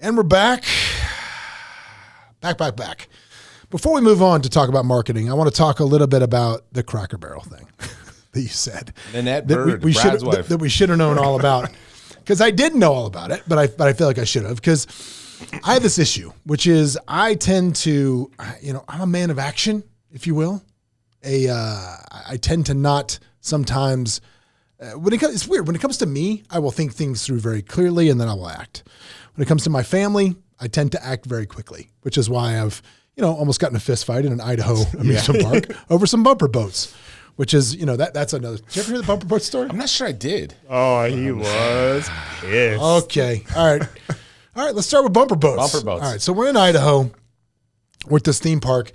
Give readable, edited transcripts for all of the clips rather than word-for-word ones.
And we're back. Back. Before we move on to talk about marketing, I want to talk a little bit about the Cracker Barrel thing that you said. Nanette Bird, Brad's wife. That we should have known all about. Because I didn't know all about it, but I feel like I should have. Because I have this issue, which is I tend to, I'm a man of action, if you will. I tend to not sometimes, it's weird. When it comes to me, I will think things through very clearly and then I will act. When it comes to my family, I tend to act very quickly, which is why I've, almost gotten a fist fight in an Idaho amusement park over some bumper boats, which is, that's another. Did you ever hear the bumper boat story? I'm not sure I did. Oh, he was pissed. Okay. All right. Let's start with bumper boats. All right. So we're in Idaho. We're at this theme park.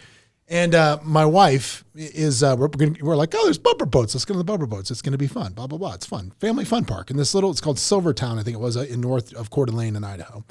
And my wife is, we're like, oh, there's bumper boats. Let's go to the bumper boats. It's going to be fun. Blah, blah, blah. It's fun. Family fun park. And it's called Silvertown, I think it was, in north of Coeur d'Alene in Idaho.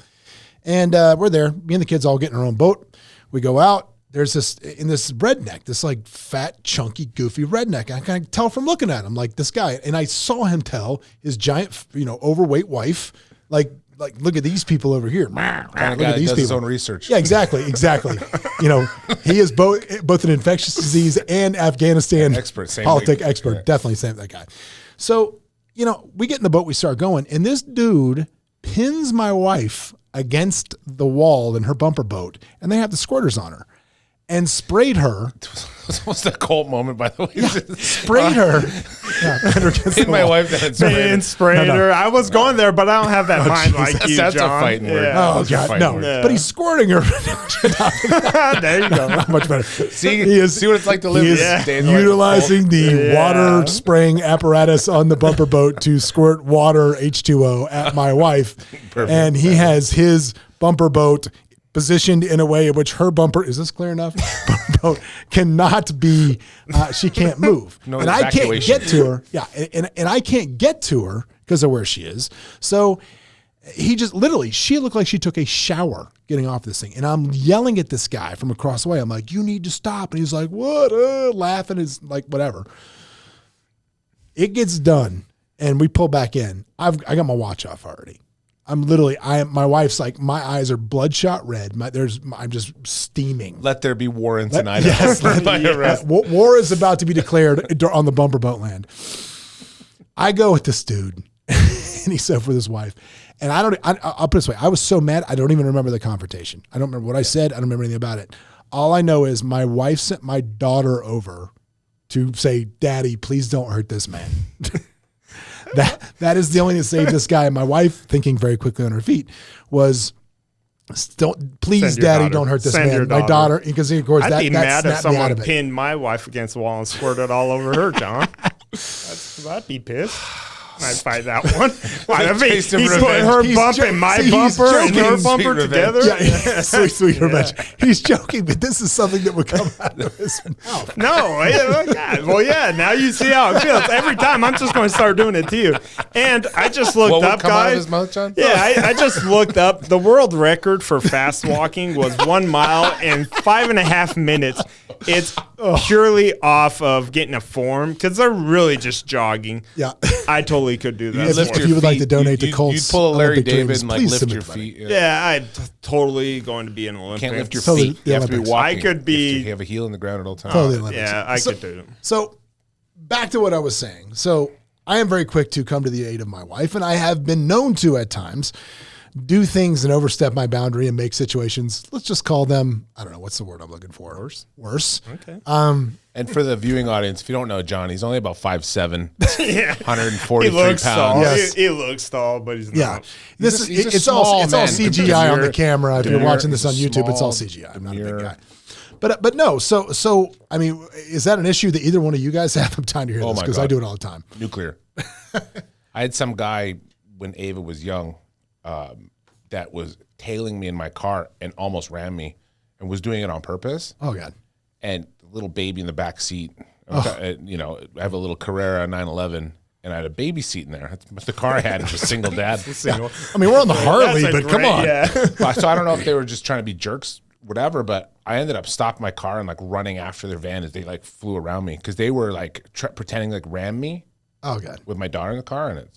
And we're there. Me and the kids all get in our own boat. We go out. There's this redneck, this like fat, chunky, goofy redneck. I can tell from looking at him, like this guy. And I saw him tell his giant, overweight wife, like, look at these people over here. Look at these people. His own research. Yeah, exactly. He is both an infectious disease and Afghanistan politic expert. Correct. Definitely same that guy. So, we get in the boat, we start going, and this dude pins my wife against the wall in her bumper boat, and they have the squirters on her, and sprayed her. It was a cult moment, by the way. Yeah, sprayed her. Hit my wife that sprayed her. I was going there, but I don't have that mind like you, that's John. A fighting word. Yeah. Oh, God, no. Yeah. But he's squirting her. There you go. Much better. See what it's like to live this day. Utilizing the water spraying apparatus on the bumper boat to squirt water H2O at my wife. Perfect. And he has his bumper boat positioned in a way in which her bumper, is this clear enough? Bumper boat cannot be, she can't move. No, and I can't get to her. Yeah. And I can't get to her because of where she is. So he just she looked like she took a shower getting off this thing. And I'm yelling at this guy from across the way. I'm like, you need to stop. And he's like, what? Laughing is like, whatever. It gets done. And we pull back in. I got my watch off already. My wife's like, my eyes are bloodshot red. I'm just steaming. Let there be war in tonight. Yes, war is about to be declared on the bumper boat land. I go with this dude, and he's up with his wife. And I'll put it this way. I was so mad, I don't even remember the confrontation. I don't remember what I said. I don't remember anything about it. All I know is my wife sent my daughter over to say, Daddy, please don't hurt this man. That is the only thing that saved this guy. My wife, thinking very quickly on her feet, was, please, Daddy, don't hurt this man. My daughter, because of course I'd be mad if someone pinned pinned my wife against the wall and squirted all over her, John. I'd be pissed. I'd fight that one. He put her bump and my bumper and her bumper together. Yeah, sweet revenge. He's joking, but this is something that would come out of his mouth. No, well, yeah. Now you see how it feels. Every time, I'm just going to start doing it to you. And I just looked up, guys. Out of his mouth, John? Yeah, I just looked up. The world record for fast walking was 1 mile and 5.5 minutes. It's purely off of getting a form because they're really just jogging. Yeah, I totally could do that. If you would like to donate to Colts, you'd pull a Larry David and like lift your feet. Yeah, I'm totally going to be an Olympic. Can't lift your feet. You have to be walking. I could be. You have a heel in the ground at all times. Totally Olympics. Yeah, I could do it. So back to what I was saying. So I am very quick to come to the aid of my wife, and I have been known to at times do things and overstep my boundary and make situations, let's just call them, I don't know, what's the word I'm looking for? Worse. Okay. And for the viewing audience, if you don't know John, he's only about 5'7", yeah. 143 pounds. Yes. He looks tall, but he's not. Yeah. It's all CGI on the camera. If you're watching this on YouTube, it's all CGI. I'm not a big guy. But no, so I mean, is that an issue that either one of you guys have? I'm trying to hear this because I do it all the time. Nuclear. I had some guy when Ava was young that was tailing me in my car and almost ran me and was doing it on purpose. Oh, God. And the little baby in the back seat. I have a little Carrera 911. And I had a baby seat in there. The car I had was a single dad. I mean, we're on the Harley, but come on. Yeah. So I don't know if they were just trying to be jerks, whatever, but I ended up stopping my car and like running after their van as they like flew around me because they were like pretending like ram me. Oh, God. With my daughter in the car. And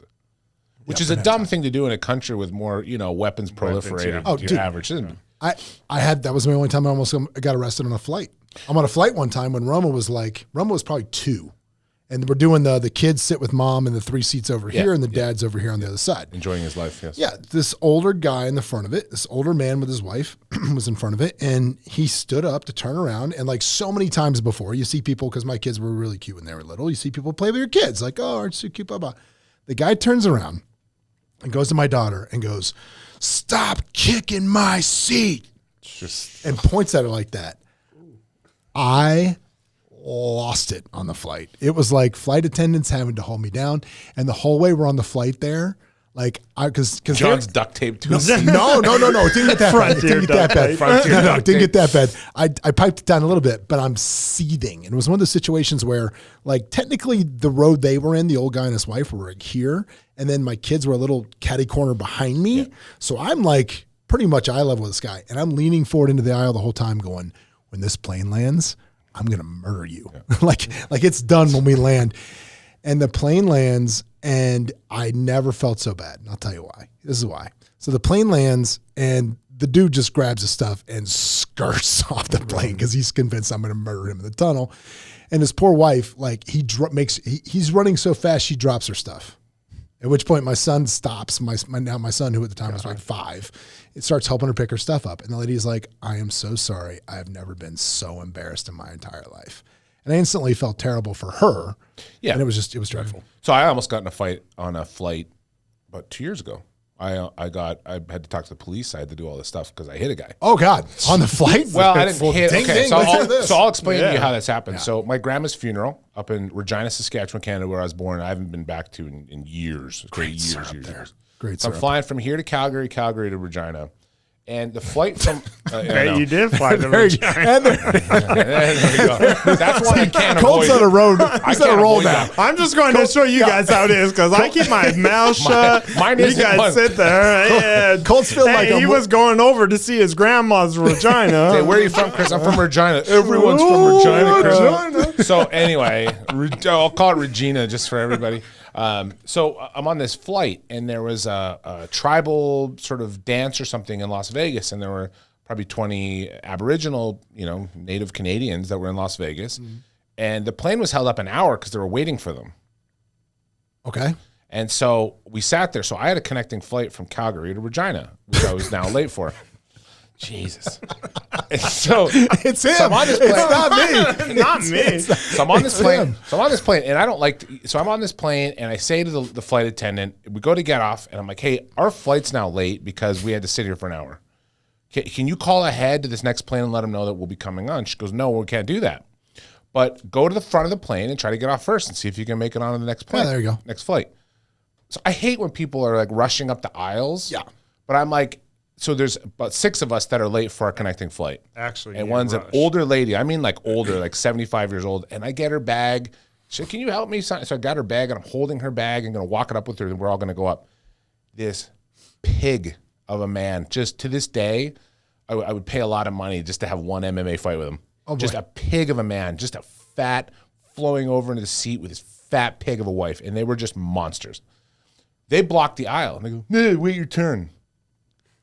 Which is a dumb thing to do in a country with more, weapons proliferated. Oh, dude. Average. That was the only time I almost got arrested on a flight. I'm on a flight one time when Roma was probably 2. And we're doing the kids sit with mom in the 3 seats over here and the dad's over here on the other side. Enjoying his life, yes. Yeah, this older guy in the front of it, this older man with his wife was in front of it, and he stood up to turn around, and like so many times before, you see people, because my kids were really cute when they were little, you see people play with your kids, like, oh, aren't you cute, blah, blah. The guy turns around and goes to my daughter and goes, stop kicking my seat, and points at her like that. I lost it on the flight. It was like flight attendants having to hold me down, and the whole way we're on the flight there, like because John's duct taped to his seat. No, it didn't get that bad. It didn't get that bad. No, it didn't get that bad. I piped it down a little bit, but I'm seething. And it was one of those situations where, like, technically the road they were in, the old guy and his wife were like here, and then my kids were a little catty corner behind me. Yeah. So I'm like pretty much eye level with this guy, and I'm leaning forward into the aisle the whole time, going, when this plane lands, I'm going to murder you. Yeah. like it's done when we land. And the plane lands, and I never felt so bad. And I'll tell you why. This is why. So the plane lands, and the dude just grabs his stuff and skirts off the plane because he's convinced I'm going to murder him in the tunnel. And his poor wife, like, he's running so fast, she drops her stuff. At which point my son stops. My son, who at the time was like 5, it starts helping her pick her stuff up. And the lady's like, I am so sorry. I have never been so embarrassed in my entire life. And I instantly felt terrible for her. Yeah. And it was dreadful. So I almost got in a fight on a flight about 2 years ago. I had to talk to the police. I had to do all this stuff because I hit a guy. Oh God! On the flight? Well, I didn't hit. Okay, so I'll explain to you how this happened. Yeah. So my grandma's funeral up in Regina, Saskatchewan, Canada, where I was born, I haven't been back to in years. Years. Great. So I'm flying from here to Calgary to Regina. And the flight from you did fly to Regina. There you go. That's why I can't Colt's avoid on a road. He's on a roll now. I'm just going to show you guys how it is because I keep my mouth shut. Mine you guys sit there. Colt's feel like he was going over to see his grandma's Regina. Hey, where are you from, Chris? I'm from Regina. Everyone's from Regina, Chris. So anyway, I'll call it Regina just for everybody. So I'm on this flight, and there was a tribal sort of dance or something in Las Vegas, and there were probably 20 Aboriginal, Native Canadians that were in Las Vegas, and the plane was held up an hour because they were waiting for them. Okay. And so we sat there. So I had a connecting flight from Calgary to Regina, which I was now late for. Jesus. So it's him. So I'm on this plane. It's not me. Not me. So I'm on this plane. And I don't like so I'm on this plane, and I say to the flight attendant, we go to get off, and I'm like, hey, our flight's now late because we had to sit here for an hour. Can you call ahead to this next plane and let them know that we'll be coming on? She goes, no, we can't do that. But go to the front of the plane and try to get off first and see if you can make it on to the next plane. Yeah, there you go. Next flight. So I hate when people are like rushing up the aisles. Yeah. But I'm like, so there's about 6 of us that are late for our connecting flight. Actually, and one's an older lady. I mean, like older, like 75 years old. And I get her bag. She said, can you help me? So I got her bag, and I'm holding her bag and going to walk it up with her, and we're all going to go up. This pig of a man, just to this day, I would pay a lot of money just to have one MMA fight with him. Oh, just a pig of a man, just a fat, flowing over into the seat with his fat pig of a wife. And they were just monsters. They blocked the aisle. And they go, no, wait your turn.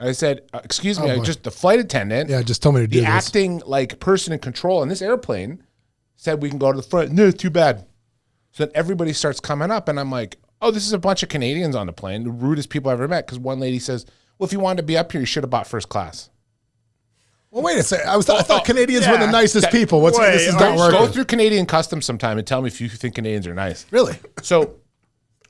I said, excuse me, just the flight attendant. Yeah, just told me to do this. The acting like person in control in this airplane said we can go to the front. No, too bad. So then everybody starts coming up, and I'm like, oh, this is a bunch of Canadians on the plane, the rudest people I've ever met. Because one lady says, well, if you wanted to be up here, you should have bought first class. Well, wait a second. I thought Canadians were the nicest people. This is not working. Go through Canadian customs sometime and tell me if you think Canadians are nice. Really? So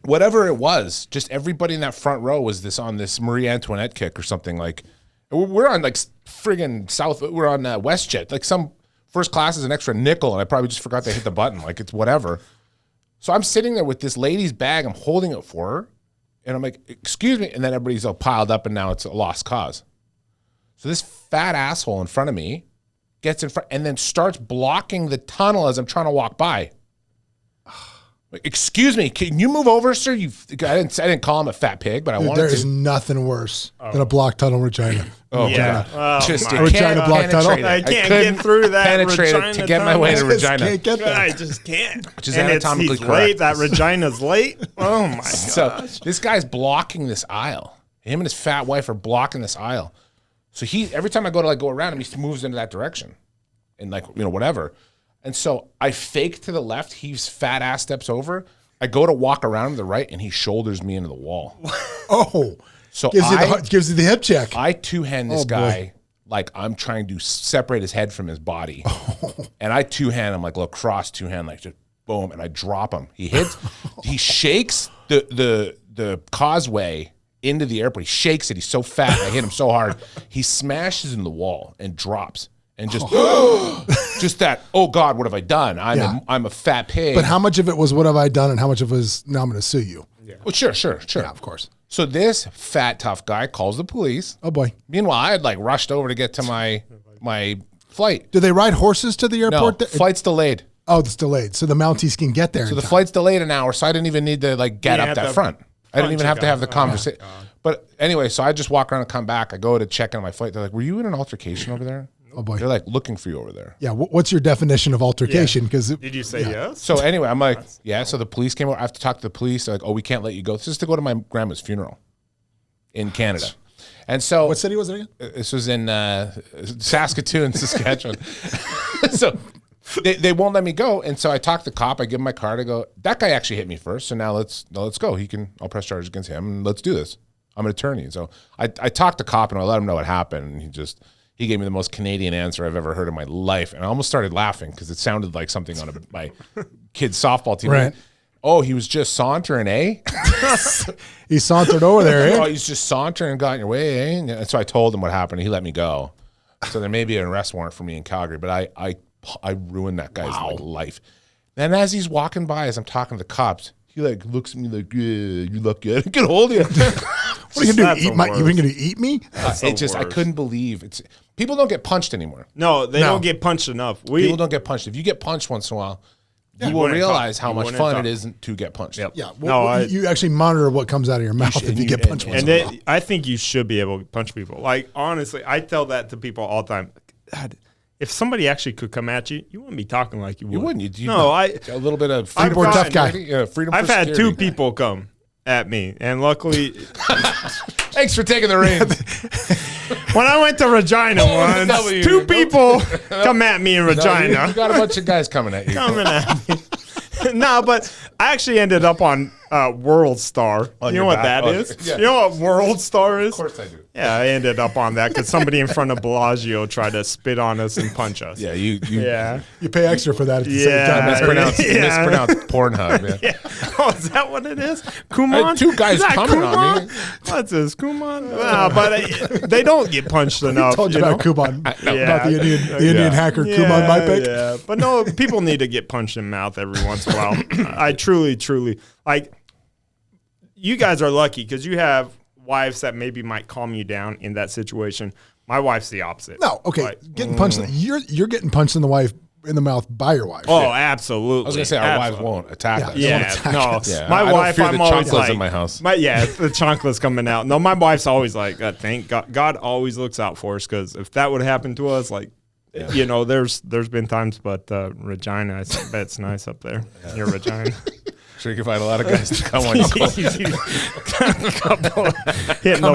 whatever it was, just everybody in that front row was on this Marie Antoinette kick or something. Like, we're on like friggin' we're on WestJet. Like some first class is an extra nickel, and I probably just forgot to hit the button. Like it's whatever. So I'm sitting there with this lady's bag. I'm holding it for her, and I'm like, excuse me. And then everybody's all piled up, and now it's a lost cause. So this fat asshole in front of me gets in front and then starts blocking the tunnel as I'm trying to walk by. Like, excuse me, can you move over, sir? I didn't call him a fat pig, but I wanted to. There is nothing worse than a block tunnel Regina. Oh, yeah. Just a Regina block tunnel. I can't get through that penetrate Regina it to get my way to Regina. Can't get there. I just can't. Which is and anatomically he's correct. late. That Regina's late. Oh my gosh. So this guy's blocking this aisle. Him and his fat wife are blocking this aisle. So every time I go to go around him, he moves into that direction, and whatever. And so I fake to the left. He's fat ass steps over. I go to walk around to the right, and he shoulders me into the wall. Oh, so gives you the hip check. I two-hand this guy like I'm trying to separate his head from his body, and I two-hand him like a little cross two-hand, like just boom, and I drop him. He hits, he shakes the causeway into the airport. He shakes it. He's so fat. I hit him so hard. He smashes into the wall and drops. And just that, oh God, what have I done? I'm a fat pig. But how much of it was what have I done, and how much of it was now I'm going to sue you? Yeah. Well, sure. Yeah, of course. So this fat tough guy calls the police. Oh boy. Meanwhile, I had rushed over to get to my flight. Do they ride horses to the airport? No, flight's delayed. Oh, it's delayed, so the Mounties can get there. So the flight's delayed an hour, so I didn't even need to get up that front. I didn't even have to have the conversation. But anyway, so I just walk around and come back. I go to check in my flight. They're like, "Were you in an altercation over there?" Oh boy. They're looking for you over there. Yeah. What's your definition of altercation? Because did you say yes? So anyway, I'm like, yeah. So the police came over. I have to talk to the police. They're like, oh, we can't let you go. This is to go to my grandma's funeral in Canada. And so what city was it again? This was in Saskatoon, Saskatchewan. So they won't let me go. And so I talk to the cop. I give him my card. I go, that guy actually hit me first. So now let's go. I'll press charges against him and let's do this. I'm an attorney. So I talked to the cop and I let him know what happened. And he gave me the most Canadian answer I've ever heard in my life. And I almost started laughing because it sounded like something on my kid's softball team. Right. Oh, he was just sauntering, eh? He sauntered over there, eh? Oh, he's just sauntering and got in your way, eh? And so I told him what happened. He let me go. So there may be an arrest warrant for me in Calgary, but I ruined that guy's life. And as he's walking by, as I'm talking to the cops, he looks at me like, yeah, you look good. Get a hold of you. What are you going to do? You going to eat me? I couldn't believe it. People don't get punched anymore. No, they don't get punched enough. People don't get punched. If you get punched once in a while, you will realize how much fun it is to get punched. Yep. Yeah. Well, you actually monitor what comes out of your mouth if you get punched once in a while. I think you should be able to punch people. Honestly, I tell that to people all the time. God, if somebody actually could come at you, you wouldn't be talking like you would. You wouldn't. A little bit of freedom. Tough guy. Freedom. I've had two people come at me, and luckily, thanks for taking the reins. When I went to Regina once, two people come at me in Regina. You got a bunch of guys coming at you. No, but I actually ended up on World Star. You know what that is? Yeah. You know what World Star is? Of course I do. Yeah, I ended up on that because somebody in front of Bellagio tried to spit on us and punch us. Yeah, you pay extra for that at the same time. Mispronounced Pornhub. Yeah. Oh, is that what it is? Kumon? Two guys coming on me. What's this, Kumon? But they don't get punched enough. I told you about Kumon. About the Indian hacker Kumon Mypick. Yeah, but no, people need to get punched in the mouth every once in a while. I truly, you guys are lucky because you have wives that maybe might calm you down in that situation. My wife's the opposite. No, okay, getting punched. You're getting punched in the mouth by your wife. Oh, absolutely. I was gonna say our wives won't attack us. Yeah, no. Yeah. My wife, I'm always like, in my house. the chocolate's coming out. No, my wife's always like, thank God. God always looks out for us because if that would happen to us, there's been times, but Regina, I bet it's nice up there. Your Regina. Sure, you can find a lot of guys to come on your call. Come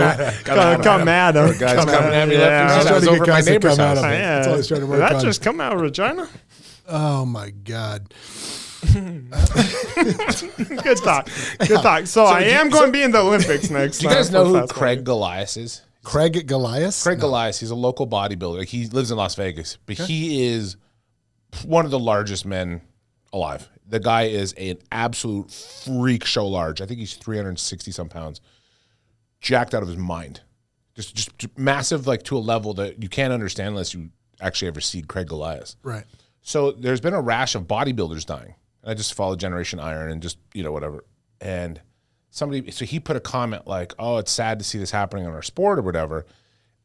at him. Guys coming at me left and right. I was over at my neighbor's house. That's all he's trying to work on. Did that just come out of Regina? Oh, my God. Good talk. So I am going to be in the Olympics next. Do you guys know who Craig Goliath is? Craig Goliath? Craig Goliath. He's a local bodybuilder. He lives in Las Vegas, but he is one of the largest men alive. The guy is an absolute freak show large. I think he's 360 some pounds. Jacked out of his mind. Just massive, to a level that you can't understand unless you actually ever see Craig Goliath. Right. So there's been a rash of bodybuilders dying. I just followed Generation Iron and just, whatever. And so he put a comment like, oh, it's sad to see this happening in our sport or whatever.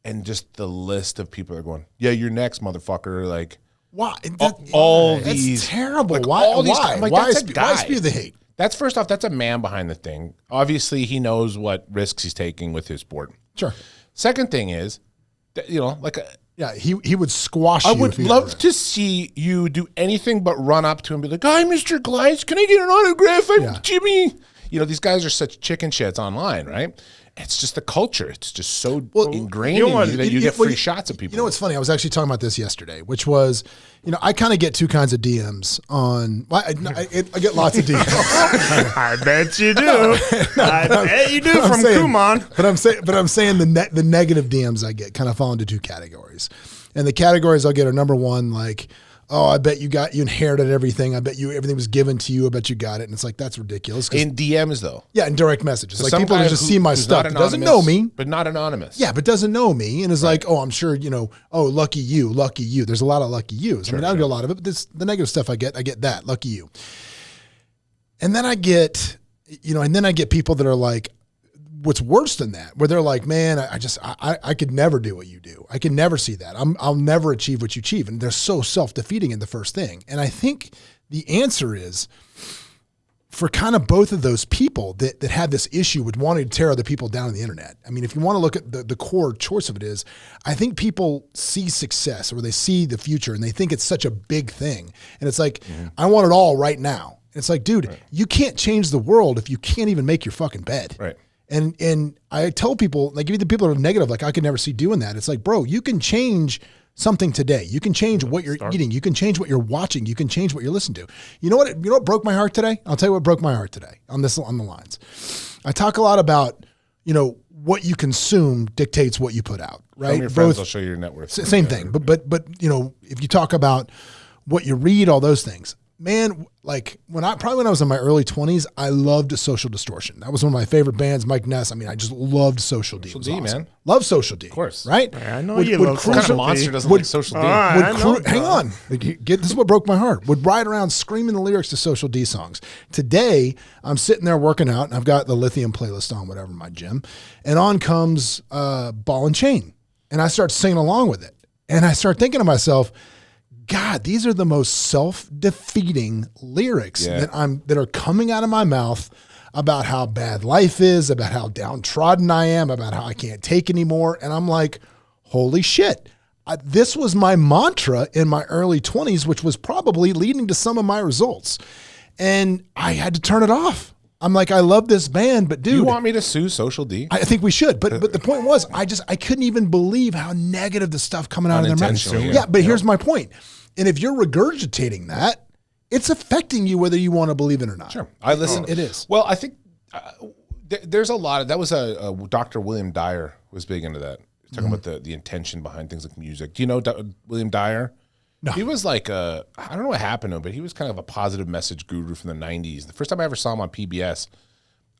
And just the list of people are going, yeah, you're next, motherfucker. Why? All these. That's terrible. Why? Why spew the hate? That's first off, that's a man behind the thing. Obviously, he knows what risks he's taking with his sport. Sure. Second thing is, like he would squash you. I would love to see you do anything but run up to him and be like, "Hi, Mr. Glice, can I get an autograph? I'm Jimmy." These guys are such chicken shits online, right? It's just the culture. It's just so ingrained in you that you get free shots of people. You know what's funny? I was actually talking about this yesterday, which was, I kind of get two kinds of DMs on. I get lots of DMs. I bet you do. I bet you do from Kumon. But I'm saying the negative DMs I get kind of fall into two categories, and the categories I'll get are number one, like, oh, I bet you inherited everything. I bet everything was given to you. I bet you got it. And it's like, that's ridiculous. In DMs, though. Yeah, in direct messages. Like, people just see my stuff. Doesn't know me. But not anonymous. Yeah, but doesn't know me. And is like, oh, I'm sure, oh, lucky you. There's a lot of lucky yous. I don't get a lot of it, but the negative stuff I get that. Lucky you. And then I get, people that are like, what's worse than that, where they're like, man, I could never do what you do. I can never see that. I'll never achieve what you achieve. And they're so self-defeating in the first thing. And I think the answer is for kind of both of those people that had this issue with wanting to tear other people down on the internet. I mean, if you want to look at the core choice of it is, I think people see success or they see the future and they think it's such a big thing. And it's like, I want it all right now. And it's like, dude, you can't change the world if you can't even make your fucking bed. Right. And I tell people, like, even the people that are negative, like, I could never see doing that. It's like, bro, you can change something today. You can change what you're eating. You can change what you're watching. You can change what you're listening to. You know what broke my heart today? I'll tell you what broke my heart today on the lines. I talk a lot about, what you consume dictates what you put out, right? Your friends will show you your net worth. Same thing. But if you talk about what you read, all those things. Man, like when I was in my early 20s, I loved Social Distortion. That was one of my favorite bands, Mike Ness. I mean, I just loved Social D. Social D, awesome. Man. Love Social D. Of course. Right? I know you love Social D. What kind of monster doesn't like Social D? Hang on. This is what broke my heart. Would ride around screaming the lyrics to Social D songs. Today, I'm sitting there working out, and I've got the Lithium playlist on, whatever, in my gym. And on comes Ball and Chain. And I start singing along with it. And I start thinking to myself, God, these are the most self-defeating lyrics that are coming out of my mouth about how bad life is, about how downtrodden I am, about how I can't take anymore. And I'm like, holy shit. This was my mantra in my early 20s, which was probably leading to some of my results. And I had to turn it off. I'm like, I love this band, but dude. You want me to sue Social D? I think we should. But the point was, I couldn't even believe how negative the stuff coming out of their mouth. Yeah, but here's my point. And if you're regurgitating that, it's affecting you whether you want to believe it or not. Sure. I listen. It is. Well, I think there's a lot of, that was a Dr. William Dyer was big into that. Talking about the intention behind things like music. Do you know William Dyer? No. He was like I don't know what happened to him, but he was kind of a positive message guru from the 90s. The first time I ever saw him on PBS,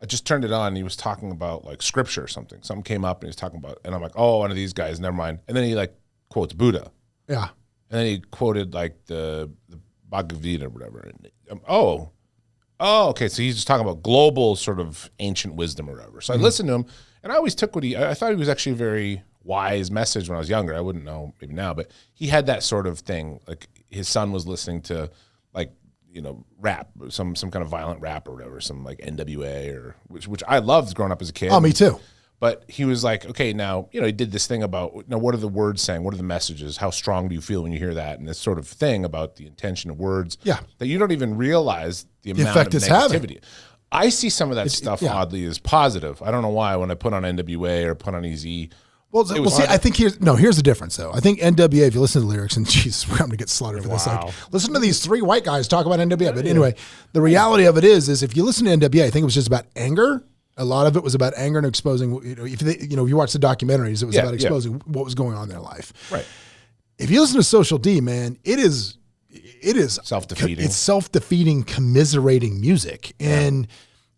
I just turned it on and he was talking about like scripture or something. Something came up and he was talking about, and I'm like, oh, one of these guys, never mind. And then he like quotes Buddha. Yeah. And then he quoted like the Bhagavad Gita or whatever. Okay. So he's just talking about global sort of ancient wisdom or whatever. So I listened to him, and I always took I thought he was actually a very wise message when I was younger. I wouldn't know maybe now, but he had that sort of thing. Like his son was listening to like, rap, some kind of violent rap or whatever, some like NWA or which I loved growing up as a kid. Oh, me too. But he was like, okay, now, he did this thing about, what are the words saying? What are the messages? How strong do you feel when you hear that? And this sort of thing about the intention of words that you don't even realize the amount of negativity. I see some of that stuff oddly as positive. I don't know why when I put on NWA or put on EZ. Well, see, I think here's the difference though. I think NWA, if you listen to the lyrics, and Jesus, we're going to get slaughtered for this. Like, listen to these three white guys talk about NWA. But anyway, the reality of it is if you listen to NWA, I think it was just about anger. A lot of it was about anger and exposing, if you watch the documentaries, it was about exposing what was going on in their life. Right. If you listen to Social D, man, it is self-defeating. It's self-defeating, commiserating music. And,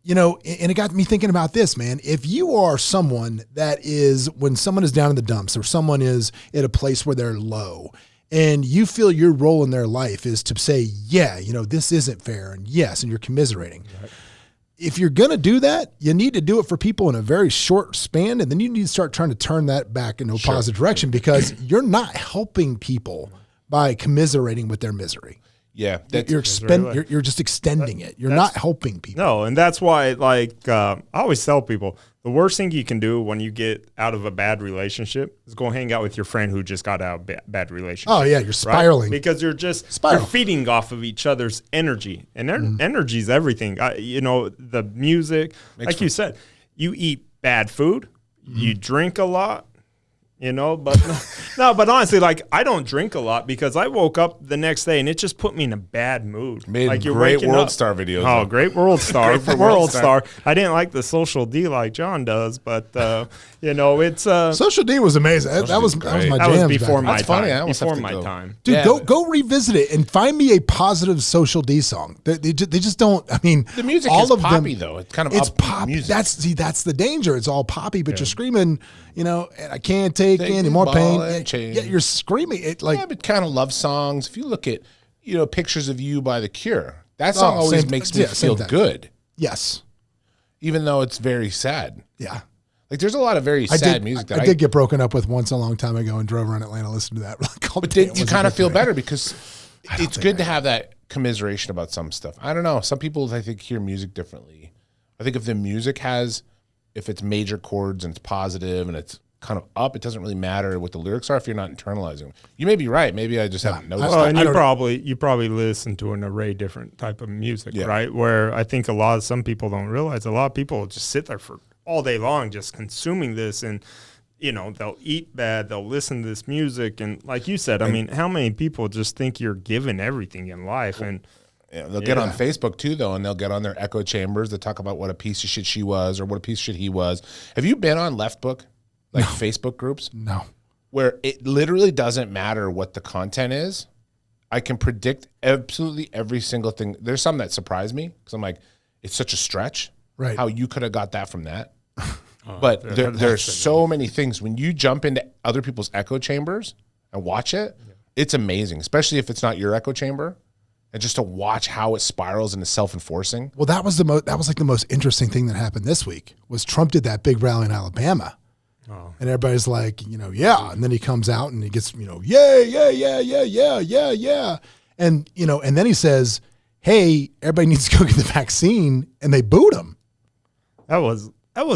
and it got me thinking about this, man. If you are someone that is, when someone is down in the dumps or someone is at a place where they're low, and you feel your role in their life is to say, this isn't fair, and yes, and you're commiserating. Right. If you're going to do that, you need to do it for people in a very short span, and then you need to start trying to turn that back into a positive direction because you're not helping people by commiserating with their misery. Yeah, you're just extending it. You're not helping people. No, and that's why, like, I always tell people, the worst thing you can do when you get out of a bad relationship is go hang out with your friend who just got out of a bad relationship. Oh yeah, you're spiraling. Right? Because you're feeding off of each other's energy, and energy is everything. The music, like you said, you eat bad food, you drink a lot. But honestly, like, I don't drink a lot because I woke up the next day and it just put me in a bad mood. Made like you're great World Star videos. Oh, great World Star. World Star. I didn't like the Social D like John does, but it's Social D was amazing. That was my jam. That was before my time. Before my time. Dude, go revisit it and find me a positive Social D song. They just don't. I mean, the music is poppy though. It's kind of pop music. That's the danger. It's all poppy, but you're screaming. And I can't take any more pain. Yeah, you're screaming it like. Yeah, but kind of love songs. If you look at, Pictures of You by The Cure, that song always makes me feel good. Yes. Even though it's very sad. Yeah. Like there's a lot of very sad music that I did get broken up with once a long time ago and drove around Atlanta listening to that. But you kind of feel better because it's good to have that commiseration about some stuff. I don't know. Some people, I think, hear music differently. I think if the music if it's major chords and it's positive and it's kind of up, it doesn't really matter what the lyrics are if you're not internalizing them. You may be right. Maybe I just haven't noticed. Well, and you probably listen to an array different type of music, right? Where I think some people don't realize a lot of people just sit there for all day long just consuming this, and they'll eat bad, they'll listen to this music, and like you said, I mean, how many people just think you're given everything in life? And they'll get on Facebook too, though, and they'll get on their echo chambers to talk about what a piece of shit she was or what a piece of shit he was. Have you been on Left Book, like Facebook groups? No. Where it literally doesn't matter what the content is. I can predict absolutely every single thing. There's some that surprise me because I'm like, it's such a stretch. Right. How you could have got that from that. But there's so many things. When you jump into other people's echo chambers and watch it, it's amazing, especially if it's not your echo chamber. And just to watch how it spirals into self-enforcing. Well, that was like the most interesting thing that happened this week was Trump did that big rally in Alabama. Oh. And everybody's like, yeah. And then he comes out and he gets, yeah. And, and then he says, hey, everybody needs to go get the vaccine. And they booed him. That was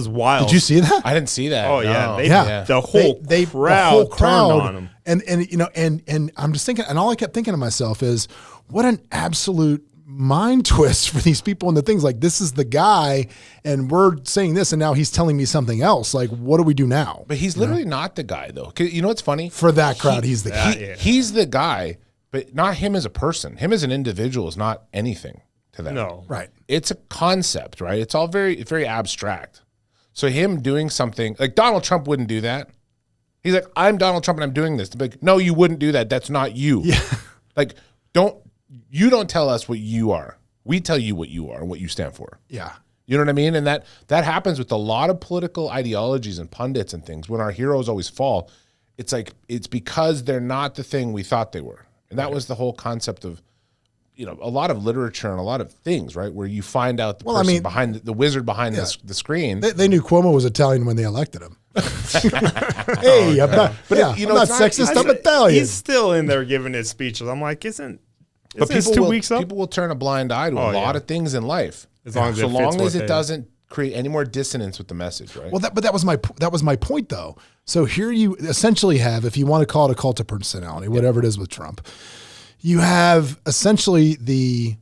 wild. Did you see that? I didn't see that. Oh, no. yeah. The whole crowd turned on him. And I'm just thinking, and all I kept thinking to myself is, what an absolute mind twist for these people and the things. Like, this is the guy, and we're saying this, and now he's telling me something else. Like, what do we do now? But he's literally not the guy, though. You know what's funny? For that crowd, he's the guy. He's the guy, but not him as a person. Him as an individual is not anything to them. No. Right. It's a concept, right? It's all very, very abstract. So him doing something, like Donald Trump wouldn't do that. He's like, I'm Donald Trump and I'm doing this. Like, no, you wouldn't do that. That's not you. Yeah. Like, you don't tell us what you are. We tell you what you are and what you stand for. Yeah. You know what I mean? And that happens with a lot of political ideologies and pundits and things. When our heroes always fall, it's like, it's because they're not the thing we thought they were. And that was the whole concept of, a lot of literature and a lot of things, right? Where you find out the person behind the wizard behind the screen. They knew Cuomo was Italian when they elected him. Hey, I'm not sexist. I'm Italian. He's still in there giving his speeches. I'm like, isn't this 2 weeks up? People will turn a blind eye to a lot of things in life, as long as it doesn't create any more dissonance with the message, right? Well, that was my point, though. So here you essentially have, if you want to call it a cult of personality, whatever it is with Trump, you have essentially the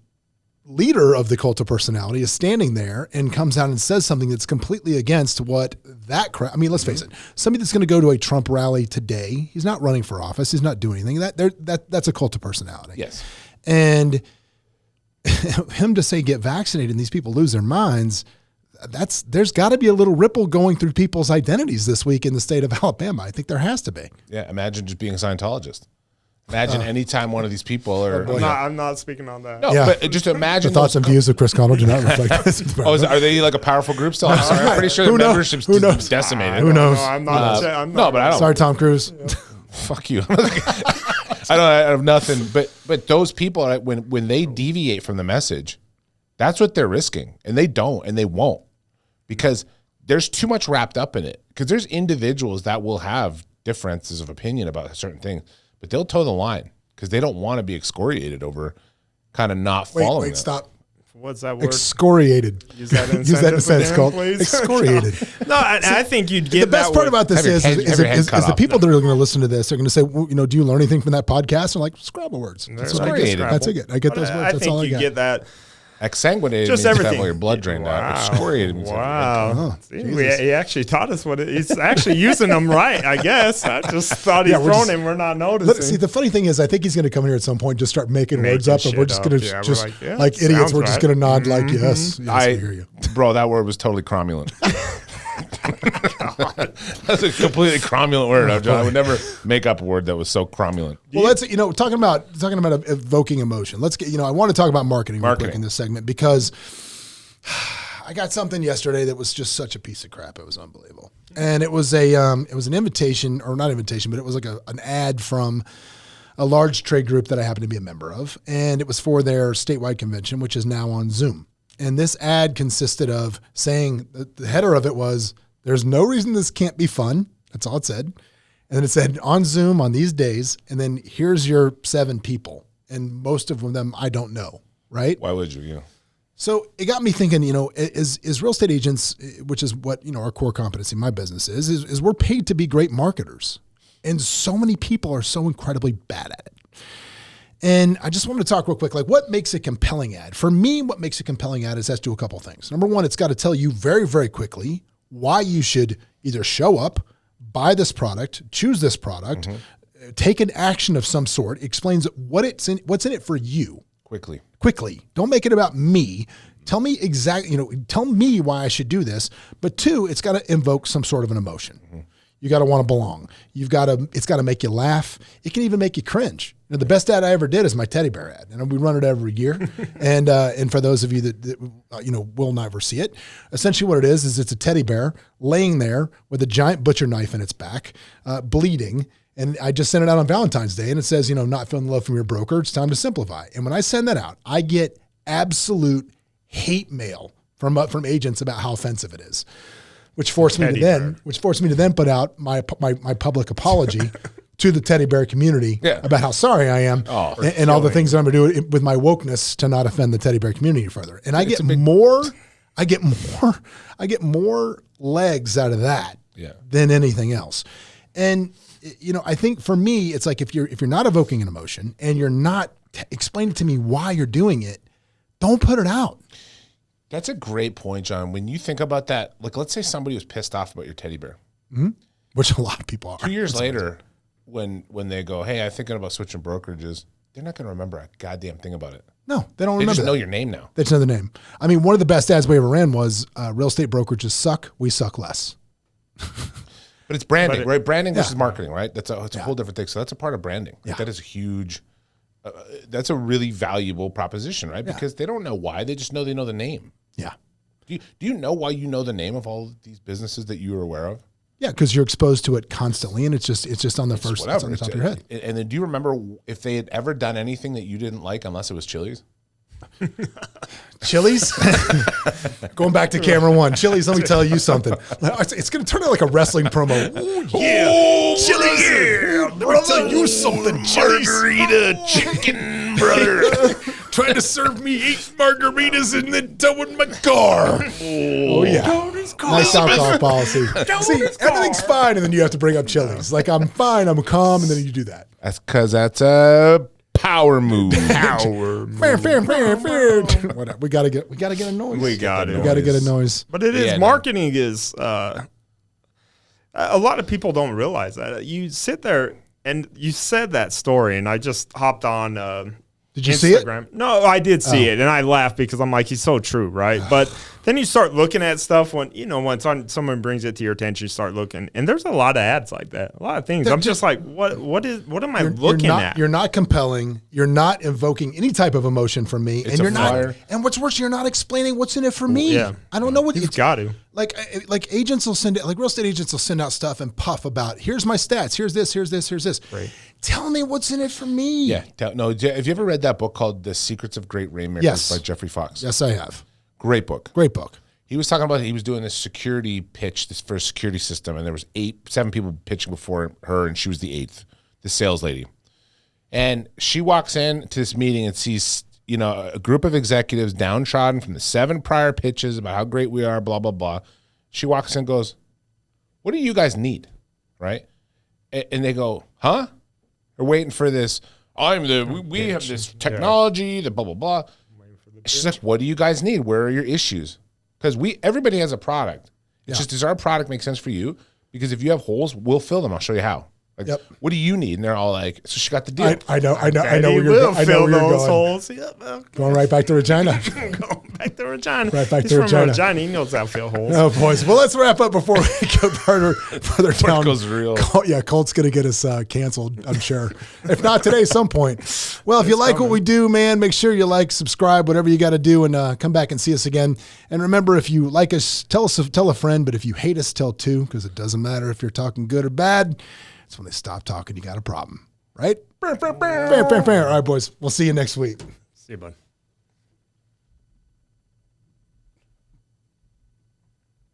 leader of the cult of personality is standing there and comes out and says something that's completely against what that crowd. I mean, let's face it. Somebody that's going to go to a Trump rally today, he's not running for office. He's not doing anything. That's a cult of personality. Yes. And him to say get vaccinated and these people lose their minds, there's got to be a little ripple going through people's identities this week in the state of Alabama. I think there has to be. Yeah. Imagine just being a Scientologist. Imagine anytime one of these people are. I'm not speaking on that. No, but just imagine. The thoughts and views of Chris Connell do not reflect this. Are they like a powerful group still? I'm sorry. I'm pretty sure the membership's decimated. Who knows? I'm not. No, but I don't. Sorry, Tom Cruise. Fuck you. I have nothing. But those people, when they deviate from the message, that's what they're risking, and they don't, and they won't, because there's too much wrapped up in it. Because there's individuals that will have differences of opinion about certain things. But they'll toe the line because they don't want to be excoriated over kind of not following. Wait, stop. What's that word? Excoriated. Use that in a sentence called please. excoriated. No, I think you'd get the best part about this is the people that are going to listen to this are going to say, well, do you learn anything from that podcast? And like, Scrabble words. That's what I get. That's it. I get those words. That's all I get. I think you get that. Exsanguinated Just means everything. Your blood drained out. Excoriated means wow. He actually taught us he's actually using them right, I guess. I just thought he's thrown him. We're not noticing. See, the funny thing is, I think he's going to come here at some point, just start making words up, and we're just going to, like idiots, we're just going to nod like, yes, I hear you. Bro, that word was totally cromulent. That's a completely cromulent word. I would never make up a word that was so cromulent. Well, let's talking about evoking emotion. Let's get I want to talk about marketing real quick in this segment, because I got something yesterday that was just such a piece of crap. It was unbelievable, and it was an invitation, or not invitation, but it was like an ad from a large trade group that I happen to be a member of, and it was for their statewide convention, which is now on Zoom. And this ad consisted of saying, the header of it was, "There's no reason this can't be fun." That's all it said. And then it said, "On Zoom on these days," and then here's your 7 people. And most of them I don't know, right? Why would you? So it got me thinking, is real estate agents, which is what, our core competency in my business is we're paid to be great marketers. And so many people are so incredibly bad at it. And I just wanted to talk real quick, like what makes a compelling ad? For me, what makes a compelling ad has to do a couple of things. Number one, it's got to tell you very, very quickly why you should either show up, buy this product, choose this product, take an action of some sort, explains what's in it for you. Quickly. Don't make it about me. Tell me exactly, tell me why I should do this. But 2, it's got to invoke some sort of an emotion. You got to want to belong. It's got to make you laugh. It can even make you cringe. The best ad I ever did is my teddy bear ad, and we run it every year. And for those of you that will never see it, essentially what it is it's a teddy bear laying there with a giant butcher knife in its back, bleeding. And I just sent it out on Valentine's Day, and it says, not feeling love from your broker. It's time to simplify. And when I send that out, I get absolute hate mail from agents about how offensive it is. Which forced me to then put out my public apology to the teddy bear community about how sorry I am and all the things that I'm going to do with my wokeness to not offend the teddy bear community further. And I get more legs out of that than anything else. And I think for me, it's like if you're not evoking an emotion and you're not explaining to me why you're doing it, don't put it out. That's a great point, John. When you think about that, like let's say somebody was pissed off about your teddy bear. Which a lot of people are. 2 years later, when they go, "Hey, I'm thinking about switching brokerages," they're not going to remember a goddamn thing about it. No, they don't remember. They just that. know your name now. They just know the name. I mean, one of the best ads we ever ran was real estate brokerages suck, we suck less. But it's branding, right? Branding versus marketing, right? It's a whole different thing. So that's a part of branding. Like that is a huge, that's a really valuable proposition, right? Because they don't know why. They just know they know the name. Yeah. Do you know why you know the name of all of these businesses that you are aware of? Yeah, because you're exposed to it constantly, and it's just on the it's on the top of your head. And then do you remember if they had ever done anything that you didn't like, unless it was Chili's? Chili's? Going back to camera 1. Chili's, let me tell you something. It's going to turn out like a wrestling promo. Chili's. Yeah, let me tell you something, Chili's. Margarita chicken, brother. Trying to serve me 8 margaritas and then towing my car. Oh yeah. Nice alcohol policy. See, everything's fine, and then you have to bring up Chili's. Like, I'm fine, I'm calm, and then you do that. That's because that's a power move. Whatever. We gotta get a noise. We gotta get a noise. But it is marketing is a lot of people don't realize that. You sit there and you said that story, and I just hopped on Did you Instagram. see it? No, I did see it, and I laughed because I'm like, he's so true, right? But then you start looking at stuff when someone brings it to your attention, you start looking, and there's a lot of ads like that, a lot of things. I'm just like, what am I looking at? You're not compelling. You're not evoking any type of emotion from me, and you're not. And what's worse, you're not explaining what's in it for me. Yeah. I don't know what you've got to. Like agents will send it, like real estate agents will send out stuff and puff about, here's my stats, here's this. Right. Tell me what's in it for me. Yeah. Have you ever read that book called The Secrets of Great Rainmakers by Jeffrey Fox? Yes, I have. Great book. He was talking about, he was doing this security pitch, this first security system, and there was 7 people pitching before her, and she was the 8th, the sales lady. And she walks in to this meeting and sees a group of executives downtrodden from the 7 prior pitches about how great we are, blah, blah, blah. She walks in and goes, what do you guys need? Right? And they go, huh? They're waiting for this. We have this technology, the blah, blah, blah. She's like, what do you guys need? Where are your issues? Because everybody has a product. It's just, does our product make sense for you? Because if you have holes, we'll fill them. I'll show you how. Like, what do you need? And they're all like, so she got the deal. I know where you're going. Fill those holes. Yep, okay. Going right back to Regina. Going back to Regina. Right back He's to from Regina. Regina. He knows how to fill holes. Oh, boys. Well, let's wrap up before we go further down. It goes real. Colt's going to get us canceled, I'm sure. If not today, some point. Well, if you like what we do, man, make sure you like, subscribe, whatever you got to do, and come back and see us again. And remember, if you like us, tell a friend. But if you hate us, tell 2, because it doesn't matter if you're talking good or bad. It's when they stop talking, you got a problem, right? All right, boys. We'll see you next week. See you, bud.